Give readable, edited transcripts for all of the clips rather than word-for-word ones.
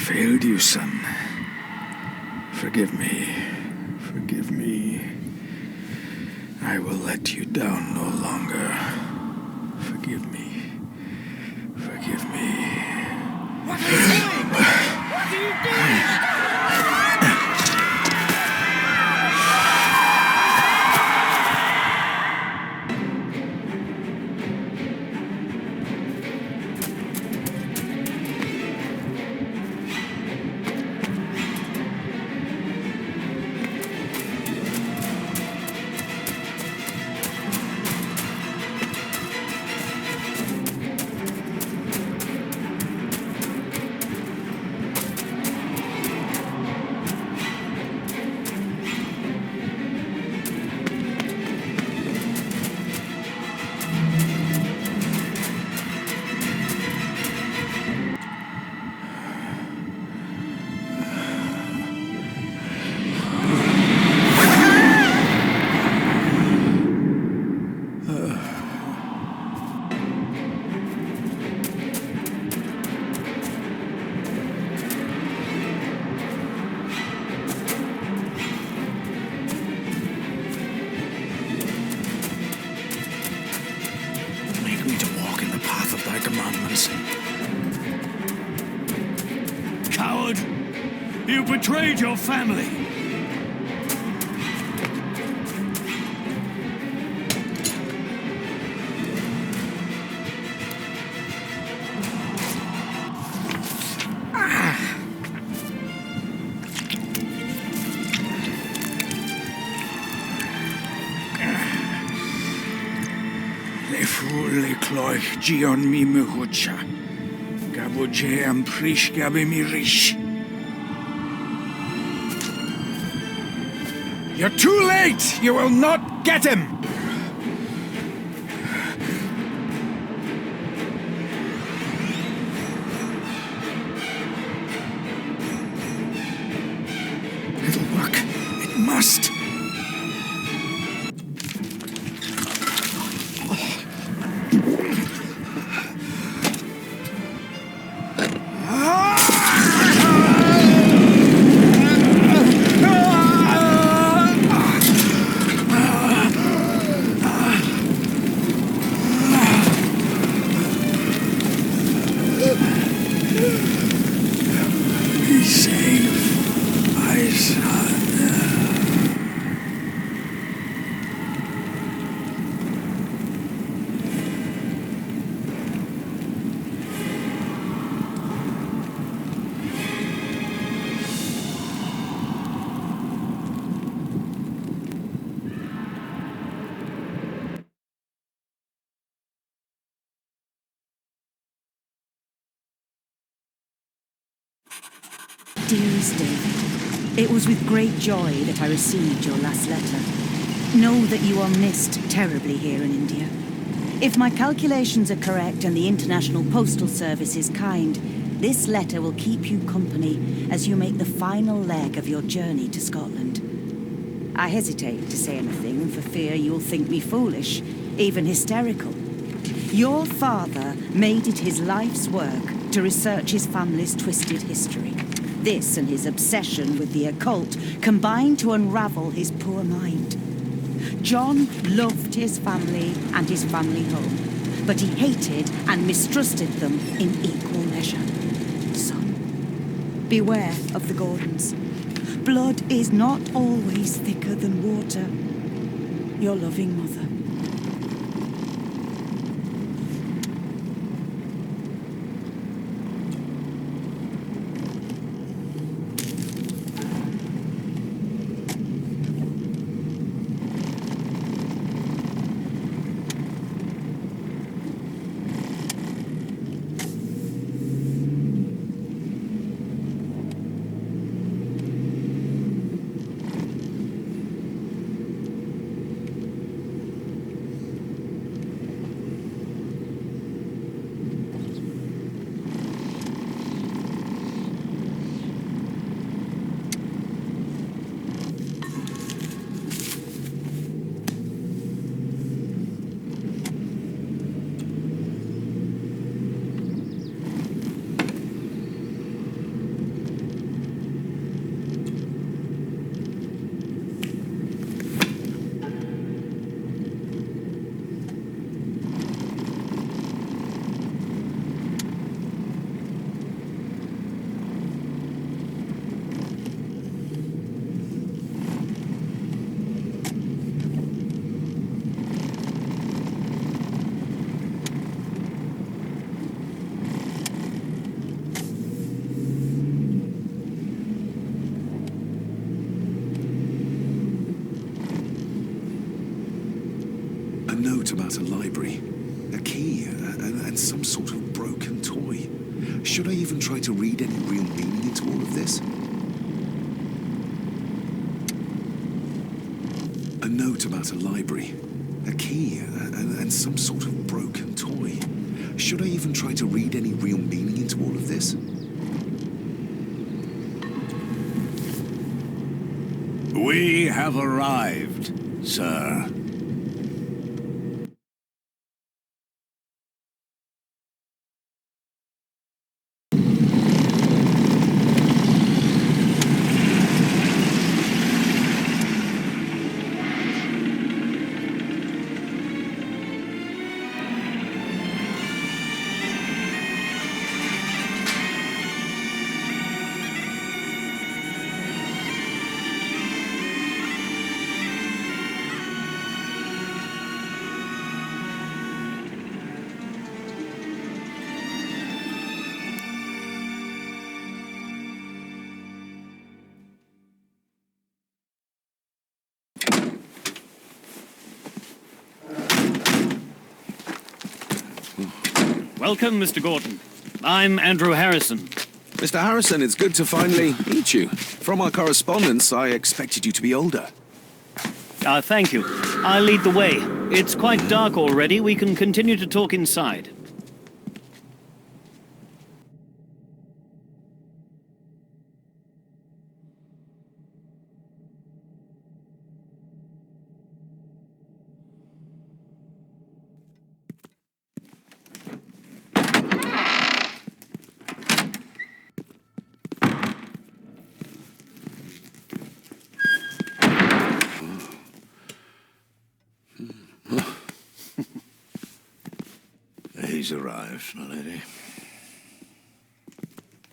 failed you, son. Forgive me. Forgive me. I will let you down no longer. Forgive me. Forgive me. What are you doing? What are you doing? Coward! You betrayed your family! Le fu le cloich gion mi mehucha. Gaboje am prish gabe mi rish. You're too late! You will not get him! It'll work. It must. Save my son. Dearest David, it was with great joy that I received your last letter. Know that you are missed terribly here in India. If my calculations are correct and the International Postal Service is kind, this letter will keep you company as you make the final leg of your journey to Scotland. I hesitate to say anything for fear you'll think me foolish, even hysterical. Your father made it his life's work to research his family's twisted history. This and his obsession with the occult combined to unravel his poor mind. John loved his family and his family home, but he hated and mistrusted them in equal measure. Son, beware of the Gordons. Blood is not always thicker than water. Your loving mother. note about a library, a key, and some sort of broken toy. Should I even try to read any real meaning into all of this? A note about a library, a key, and some sort of broken toy. Should I even try to read any real meaning into all of this? We have arrived, sir. Welcome, Mr. Gordon. I'm Andrew Harrison. Mr. Harrison, it's good to finally meet you. From our correspondence, I expected you to be older. Thank you. I'll lead the way. It's quite dark already. We can continue to talk inside. He's arrived, my lady.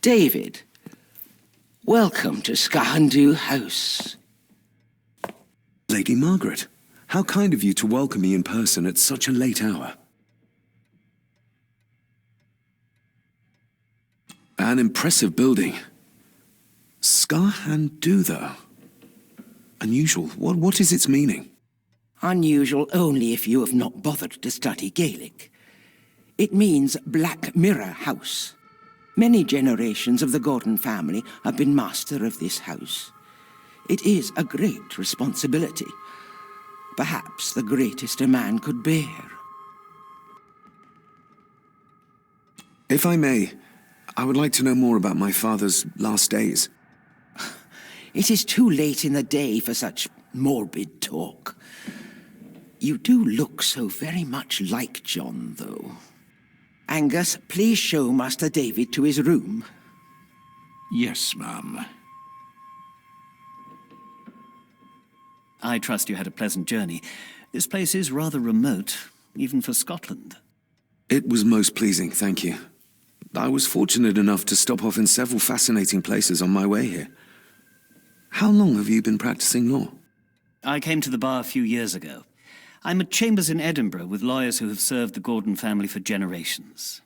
David, welcome to Skahandu House. Lady Margaret, how kind of you to welcome me in person at such a late hour. An impressive building. Skahandu, though. Unusual. What is its meaning? Unusual only if you have not bothered to study Gaelic. It means Black Mirror House. Many generations of the Gordon family have been master of this house. It is a great responsibility. Perhaps the greatest a man could bear. If I may, I would like to know more about my father's last days. It is too late in the day for such morbid talk. You do look so very much like John, though. Angus, please show Master David to his room. Yes, ma'am. I trust you had a pleasant journey. This place is rather remote, even for Scotland. It was most pleasing, thank you. I was fortunate enough to stop off in several fascinating places on my way here. How long have you been practicing law? I came to the bar a few years ago. I'm at chambers in Edinburgh with lawyers who have served the Gordon family for generations.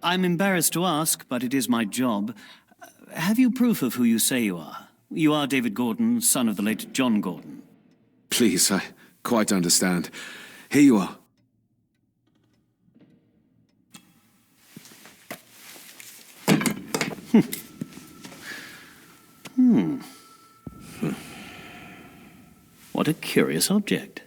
I'm embarrassed to ask, but it is my job. Have you proof of who you say you are? You are David Gordon, son of the late John Gordon. Please, I quite understand. Here you are. What a curious object.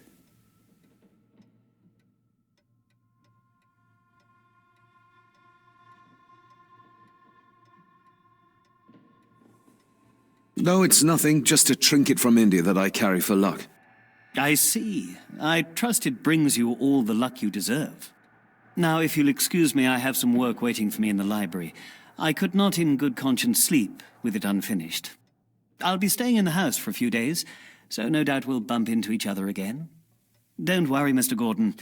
No, it's nothing, just a trinket from India that I carry for luck. I see. I trust it brings you all the luck you deserve. Now, if you'll excuse me, I have some work waiting for me in the library. I could not in good conscience sleep with it unfinished. I'll be staying in the house for a few days, so no doubt we'll bump into each other again. Don't worry, Mr. Gordon.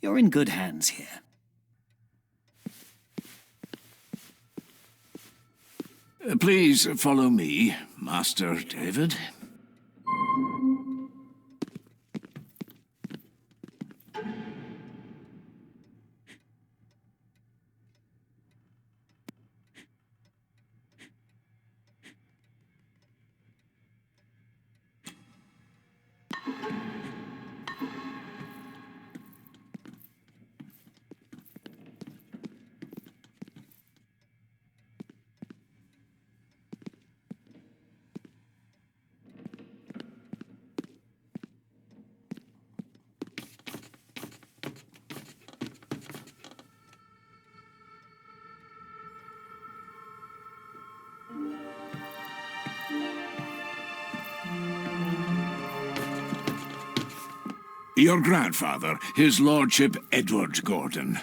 You're in good hands here. Please follow me, Master David. Your grandfather, his lordship Edward Gordon.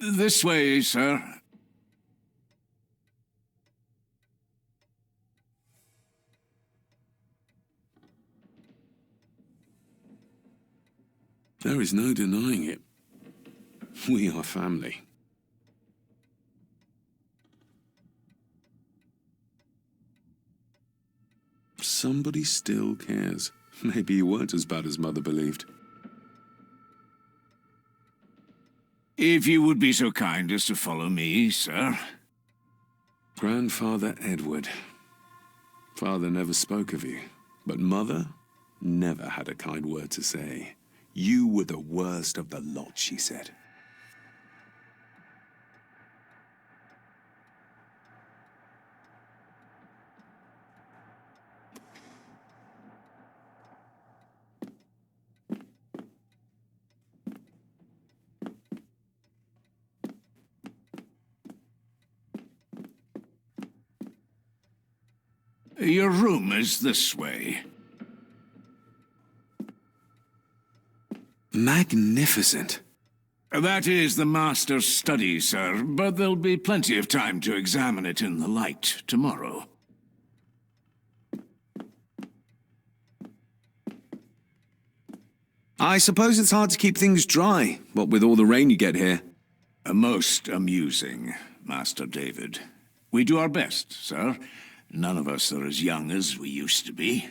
This way, sir. There is no denying it. We are family. Somebody still cares. Maybe you weren't as bad as Mother believed. If you would be so kind as to follow me, sir. Grandfather Edward. Father never spoke of you, but Mother never had a kind word to say. You were the worst of the lot, she said. Your room is this way. Magnificent. That is the master's study, sir, but there'll be plenty of time to examine it in the light tomorrow. I suppose it's hard to keep things dry, what with all the rain you get here. Most amusing, Master David. We do our best, sir. None of us are as young as we used to be.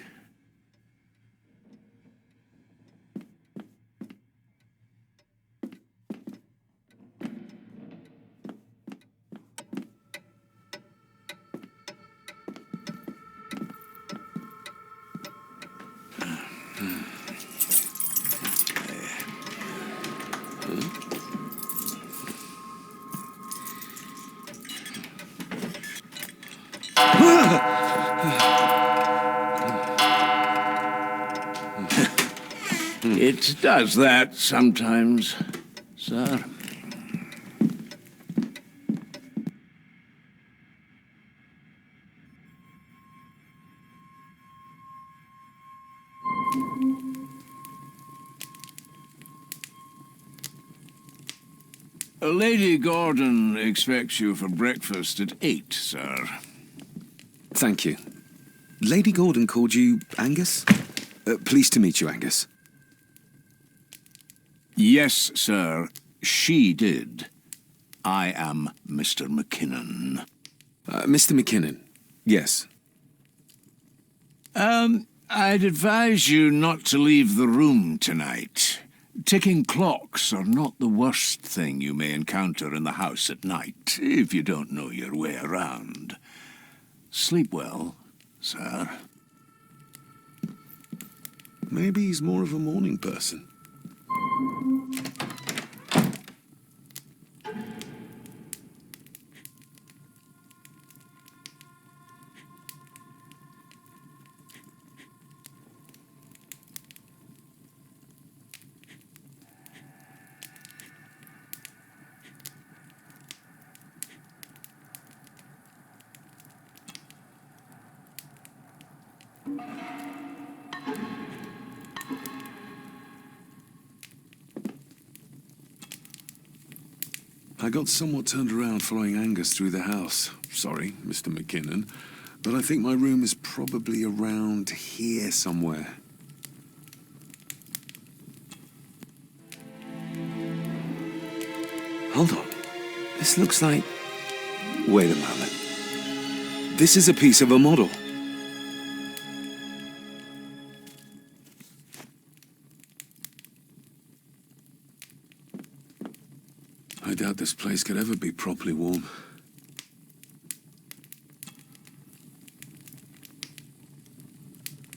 It does that sometimes, sir. Lady Gordon expects you for breakfast at 8, sir. Thank you. Lady Gordon called you Angus? Pleased to meet you, Angus. Yes, sir. She did. I am Mr. McKinnon. Mr. McKinnon, yes. I'd advise you not to leave the room tonight. Ticking clocks are not the worst thing you may encounter in the house at night, if you don't know your way around. Sleep well, sir. Maybe he's more of a morning person. I got somewhat turned around following Angus through the house. Sorry, Mr. McKinnon, but I think my room is probably around here somewhere. Hold on. This looks like... Wait a moment. This is a piece of a model. I doubt this place could ever be properly warm.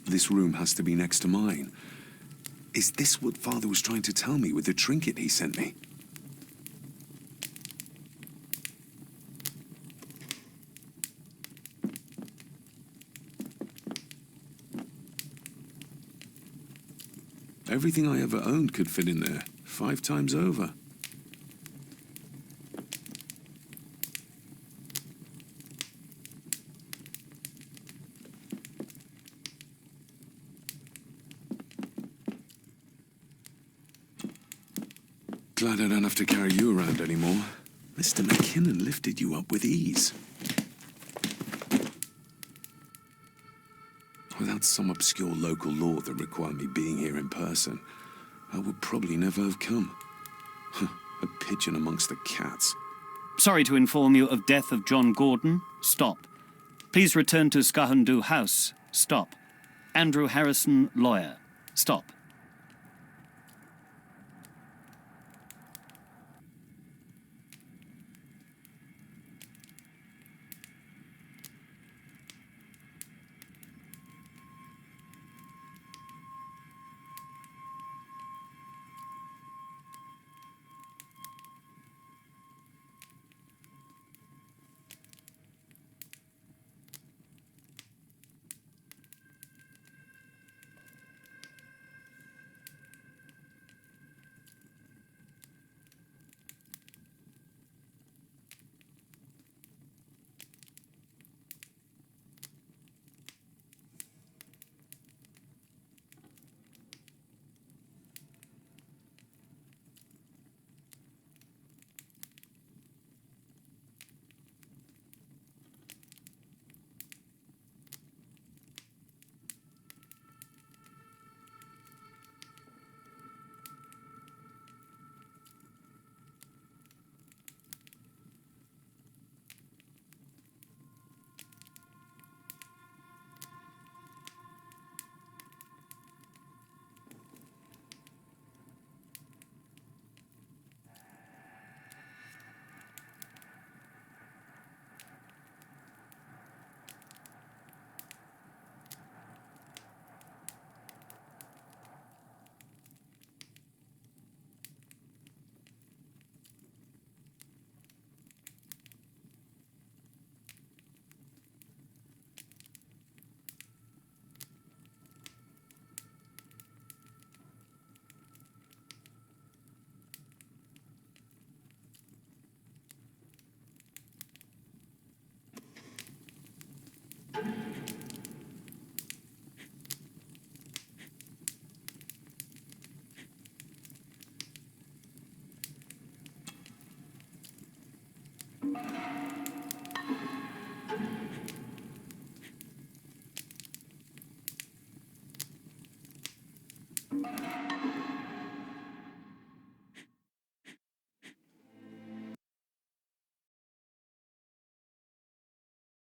This room has to be next to mine. Is this what Father was trying to tell me with the trinket he sent me? Everything I ever owned could fit in there, 5 times over. Glad I don't have to carry you around anymore. Mr. McKinnon lifted you up with ease. Without some obscure local law that required me being here in person, I would probably never have come. A pigeon amongst the cats. Sorry to inform you of death of John Gordon. Stop. Please return to Skahundu House. Stop. Andrew Harrison, lawyer. Stop.